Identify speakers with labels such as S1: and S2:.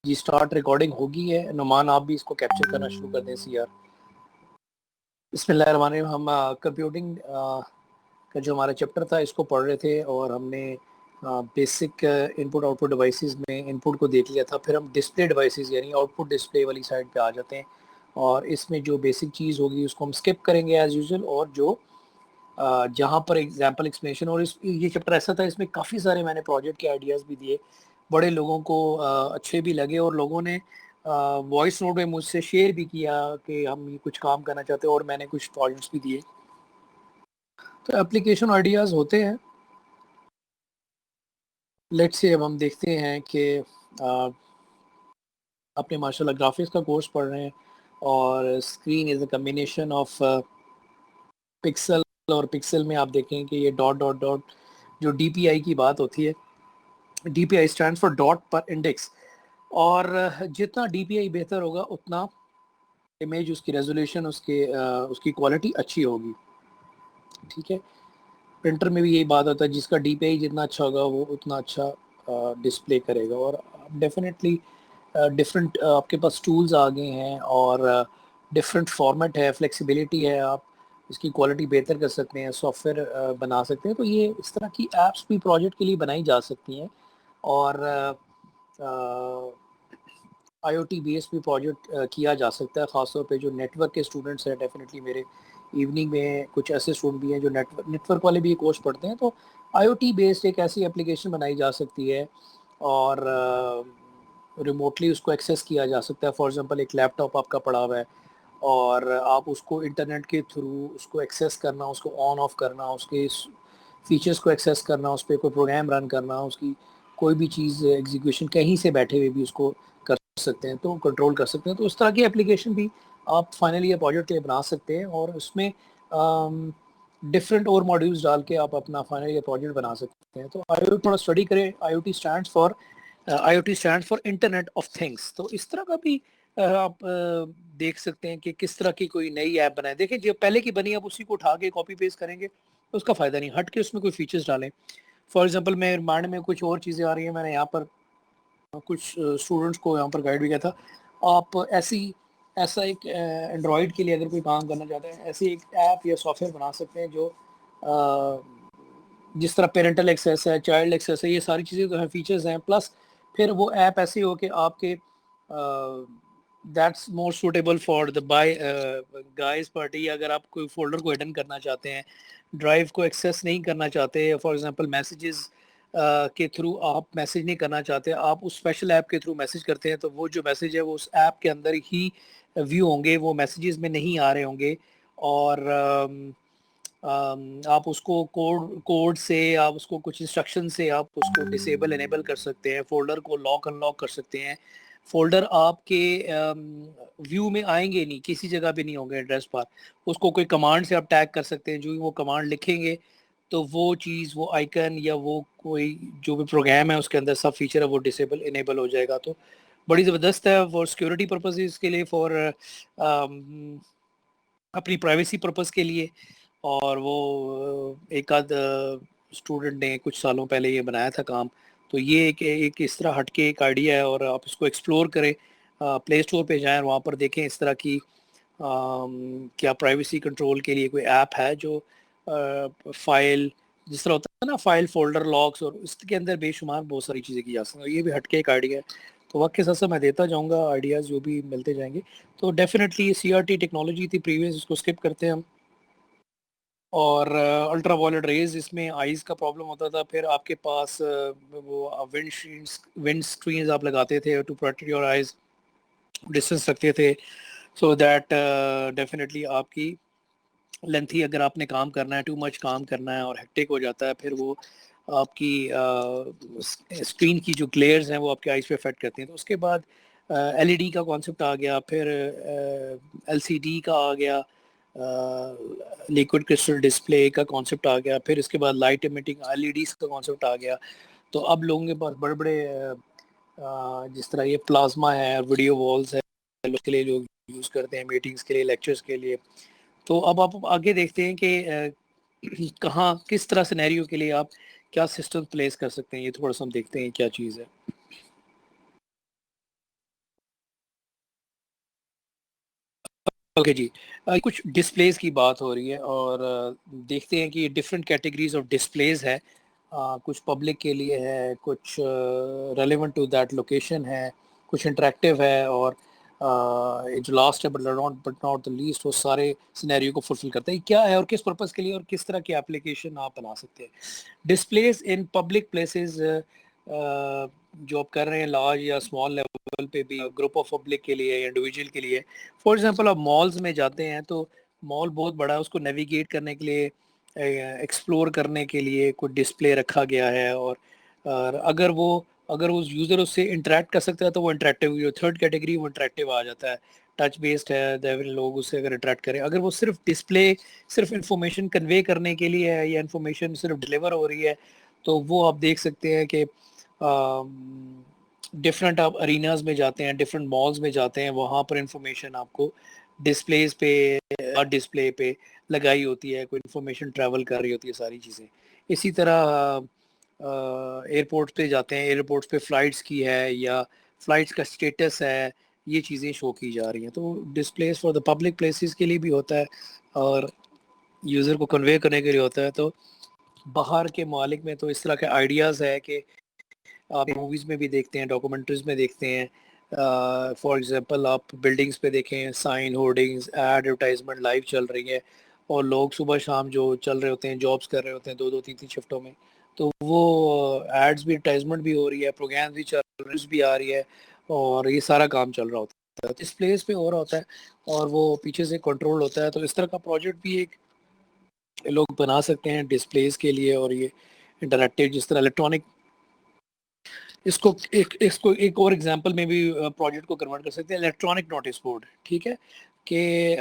S1: جی start recording ہوگی ہے. نعمان آپ بھی اس کو کیپچر کرنا شروع کر دیں سی آر. بسم اللہ الرحمن الرحیم. ہم کمپیوٹنگ کا جو ہمارا چیپٹر تھا اس کو پڑھ رہے تھے اور ہم نے بیسک ان پٹ آؤٹ پٹ ڈیوائسیز میں ان پٹ کو دیکھ لیا تھا. پھر ہم ڈسپلے ڈیوائسیز یعنی آؤٹ پٹ ڈسپلے والی سائڈ پہ آ جاتے ہیں اور اس میں جو بیسک چیز ہوگی اس کو ہم اسکپ کریں گے ایز یوزول. اور جو جہاں پر ایگزامپل ایکسپلینیشن اور یہ چیپٹر ایسا تھا اس میں کافی سارے میں نے پروجیکٹ کے آئیڈیاز بھی دیے, بڑے لوگوں کو اچھے بھی لگے اور لوگوں نے وائس نوٹ میں مجھ سے شیئر بھی کیا کہ ہم یہ کچھ کام کرنا چاہتے ہیں اور میں نے کچھ پروجیکٹس بھی دیے. تو اپلیکیشن آئیڈیاز ہوتے ہیں. لیٹ سے اب ہم دیکھتے ہیں کہ اپنے ماشاء اللہ گرافکس کا کورس پڑھ رہے ہیں اور screen is a combination of pixel, اور پکسل میں آپ دیکھیں کہ یہ ڈاٹ ڈاٹ ڈاٹ جو ڈی پی آئی کی بات ہوتی ہے, D P I stand for dot per index, اور جتنا ڈی پی آئی بہتر ہوگا اتنا امیج اس کی ریزولیوشن اس کی کوالٹی اچھی ہوگی. ٹھیک ہے, پرنٹر میں بھی یہی بات ہوتا ہے, جس کا ڈی پی آئی جتنا اچھا ہوگا وہ اتنا اچھا ڈسپلے کرے گا. اور ڈیفینیٹلی ڈفرینٹ آپ کے پاس ٹولز آ گئے ہیں اور ڈفرینٹ فارمیٹ ہے, فلیکسیبلٹی ہے, آپ اس کی کوالٹی بہتر کر سکتے ہیں, سافٹ ویئر بنا سکتے ہیں. تو یہ اس طرح کی ایپس بھی پروجیکٹ کے لیے بنائی جا سکتی ہیں اور آئی او ٹی بیس بھی پروجیکٹ کیا جا سکتا ہے, خاص طور پہ جو نیٹ ورک کے اسٹوڈنٹس ہیں. ڈیفینیٹلی میرے ایوننگ میں کچھ ایسے اسٹوڈنٹ بھی ہیں جو نیٹ ورک والے بھی یہ کورس پڑھتے ہیں. تو آئی او ٹی بیسڈ ایک ایسی اپلیکیشن بنائی جا سکتی ہے اور ریموٹلی اس کو ایکسیس کیا جا سکتا ہے. فار ایگزامپل ایک لیپ ٹاپ آپ کا پڑا ہوا ہے اور آپ اس کو انٹرنیٹ کے تھرو اس کو ایکسیس کرنا, اس کو آن آف کرنا, اس کے فیچرز کو ایکسیس کرنا, اس پہ کوئی پروگرام رن کرنا, اس کی کوئی بھی چیز ایگزیکیوشن کہیں سے بیٹھے ہوئے بھی اس کو کر سکتے ہیں, تو کنٹرول کر سکتے ہیں. تو اس طرح کی اپلیکیشن بھی آپ فائنلی یہ پروجیکٹ کے لیے بنا سکتے ہیں اور اس میں ڈفرینٹ اور ماڈیولز ڈال کے آپ اپنا فائنلی یہ پروجیکٹ بنا سکتے ہیں. تو آئی او ٹی تھوڑا اسٹڈی کریں. I O T stand for internet of things. تو اس طرح کا بھی آپ دیکھ سکتے ہیں کہ کس طرح کی کوئی نئی ایپ بنائیں. دیکھیں جو پہلے کی بنی آپ اسی کو اٹھا کے کاپی پیسٹ کریں گے تو اس کا فائدہ نہیں, ہٹ کے اس میں کوئی فیچرز ڈالیں. فار ایگزامپل میں مائنڈ میں کچھ اور چیزیں آ رہی ہیں, میں نے یہاں پر کچھ اسٹوڈنٹس کو یہاں پر گائیڈ بھی کیا تھا. آپ ایسا ایک اینڈرائڈ کے لیے اگر کوئی کام کرنا چاہتے ہیں, ایسی ایک ایپ یا سافٹ ویئر بنا سکتے ہیں جو جس طرح پیرنٹل ایکسیس ہے, چائلڈ ایکسیس ہے, یہ ساری چیزیں جو ہیں فیچرز ہیں. پلس پھر وہ ایپ ایسی ہو کہ آپ کے that's more suitable for the guys party. اگر آپ کوئی فولڈر کو ہڈن کرنا چاہتے ہیں, ڈرائیو کو ایکسیس نہیں کرنا چاہتے, فار ایگزامپل میسیجز کے تھرو آپ میسیج نہیں کرنا چاہتے, آپ اس اسپیشل ایپ کے تھرو میسیج کرتے ہیں, تو وہ جو میسیج ہے وہ اس ایپ کے اندر ہی ویو ہوں گے, وہ میسیجز میں نہیں آ رہے ہوں گے. اور آپ اس کو کوڈ سے, آپ اس کو کچھ انسٹرکشن سے آپ اس کو ڈسیبل انیبل کر سکتے ہیں. فولڈر کو لاک ان لاک کر سکتے ہیں. فولڈر آپ کے ویو میں آئیں گے نہیں, کسی جگہ پہ نہیں ہوں گے ایڈریس بار. اس کو کوئی کمانڈ سے آپ ٹیگ کر سکتے ہیں, جو وہ کمانڈ لکھیں گے تو وہ چیز, وہ آئیکن یا وہ کوئی جو بھی پروگرام ہے اس کے اندر سب فیچر ہے وہ ڈسیبل انیبل ہو جائے گا. تو بڑی زبردست ہے فار سیکورٹی پرپزز کے لیے, فار اپنی پرائیویسی پرپز کے لیے. اور وہ ایک آدھ اسٹوڈنٹ نے کچھ سالوں پہلے یہ بنایا تھا کام. تو یہ ایک اس طرح ہٹ کے ایک آئیڈیا ہے اور آپ اس کو ایکسپلور کریں. پلے اسٹور پہ جائیں اور وہاں پر دیکھیں اس طرح کی کیا پرائیویسی کنٹرول کے لیے کوئی ایپ ہے جو فائل, جس طرح ہوتا ہے نا فائل فولڈر لاکس, اور اس کے اندر بے شمار بہت ساری چیزیں کی جا سکتی ہیں. یہ بھی ہٹ کے ایک آئیڈیا ہے. تو وقت کے ساتھ ساتھ میں دیتا جاؤں گا آئیڈیاز جو بھی ملتے جائیں گے. تو definitely C R T technology تھی پریویس, اس کو اسکپ کرتے ہیں ہم. اور الٹرا وائلٹ ریز, اس میں آئیز کا پرابلم ہوتا تھا. پھر آپ کے پاس وہ ونڈ اسکرینز آپ لگاتے تھے to protect your eyes, distance رکھتے تھے سو دیٹ ڈیفینیٹلی آپ کی لینتھی, اگر آپ نے کام کرنا ہے, ٹو مچ کام کرنا ہے اور ہیکٹک ہو جاتا ہے, پھر وہ آپ کی اسکرین کی جو گلیئرز ہیں وہ آپ کے آئیز پہ افیکٹ کرتی ہیں. تو اس کے بعد ایل ای ڈی کا کانسیپٹ آ گیا, پھر ایل سی ڈی کا آ گیا, لیکوڈ کرسٹل ڈسپلے کا کانسیپٹ آ گیا, پھر اس کے بعد light emitting L E Ds کا کانسیپٹ آ گیا. تو اب لوگوں کے پاس بڑے بڑے جس طرح یہ پلازما ہے, ویڈیو والز ہے, اس کے لیے لوگ یوز کرتے ہیں میٹنگز کے لیے, لیکچرز کے لیے. تو اب آپ آگے دیکھتے ہیں کہ کہاں کس طرح سینیریو کے لیے آپ کیا سسٹم پلیس کر سکتے ہیں. یہ تھوڑا سا ہم دیکھتے ہیں کیا چیز ہے. اوکے جی، کچھ ڈسپلیز کی بات ہو رہی ہے اور دیکھتے ہیں کہ ڈفرینٹ کیٹیگریز آف ڈسپلیز ہے. کچھ پبلک کے لیے ہے، کچھ ریلیونٹ ٹو دیٹ لوکیشن ہے، کچھ انٹریکٹیو ہے، اور جو لاسٹ ہے بٹ ناٹ دا لیسٹ وہ سارے سینیریو کو فلفل کرتے ہیں. کیا ہے اور کس پرپز کے لیے اور کس طرح کی اپلیکیشن آپ بنا سکتے ہیں؟ ڈسپلیز ان پبلک پلیسز جو آپ کر رہے ہیں لارج یا اسمال لیول پہ بھی، گروپ آف پبلک کے لیے یا انڈیویجول کے لیے. فار ایگزامپل آپ مالز میں جاتے ہیں تو مال بہت بڑا ہے، اس کو نیویگیٹ کرنے کے لیے، ایکسپلور کرنے کے لیے کوئی ڈسپلے رکھا گیا ہے، اور اگر وہ یوزر اس سے انٹریکٹ کر سکتا ہے تو وہ انٹریکٹیو، تھرڈ کیٹیگری وہ انٹریکٹیو آ جاتا ہے، ٹچ بیسڈ ہے، لوگ اس سے اگر انٹریکٹ کریں. اگر وہ صرف ڈسپلے، صرف انفارمیشن کنوے کرنے کے لیے ہے یا انفارمیشن صرف ڈلیور ہو رہی ہے، تو وہ آپ دیکھ سکتے ہیں کہ ڈفرینٹ آپ اریناز میں جاتے ہیں، ڈفرینٹ مالز میں جاتے ہیں، وہاں پر انفارمیشن آپ کو ڈسپلیز پہ، ڈسپلے پہ لگائی ہوتی ہے، کوئی انفارمیشن ٹریول کر رہی ہوتی ہے، ساری چیزیں. اسی طرح ایئرپورٹ پہ جاتے ہیں، ایئرپورٹس پہ فلائٹس کی ہے یا فلائٹس کا اسٹیٹس ہے، یہ چیزیں شو کی جا رہی ہیں. تو displays for the public places کے لیے بھی ہوتا ہے اور یوزر کو کنوے کرنے کے لیے ہوتا ہے. تو باہر کے ممالک میں تو اس طرح کے آئیڈیاز ہے کہ آپ موویز میں بھی دیکھتے ہیں، ڈاکومنٹریز میں دیکھتے ہیں. فار ایگزامپل آپ بلڈنگز پہ دیکھیں، سائن، ہورڈنگز، ایڈورٹائزمنٹ لائیو چل رہی ہے، اور لوگ صبح شام جو چل رہے ہوتے ہیں، جابس کر رہے ہوتے ہیں 2-2 3 شفٹوں میں، تو وہ ایڈز بھی، ایڈورٹائزمنٹ بھی ہو رہی ہے، پروگرامز بھی چل رہے ہیں، بھی آ رہی ہے، اور یہ سارا کام چل رہا ہوتا ہے. اس پلیس پہ ہو رہا ہوتا ہے اور وہ پیچھے سے کنٹرول ہوتا ہے. تو اس طرح کا پروجیکٹ بھی ایک لوگ بنا سکتے ہیں ڈسپلیز کے لیے. اور یہ انٹریکٹیو جس طرح الیکٹرانک، اس کو ایک اور ایگزامپل میں بھی پروجیکٹ کو کنورٹ کر سکتے ہیں، الیکٹرانک نوٹس بورڈ. ٹھیک ہے کہ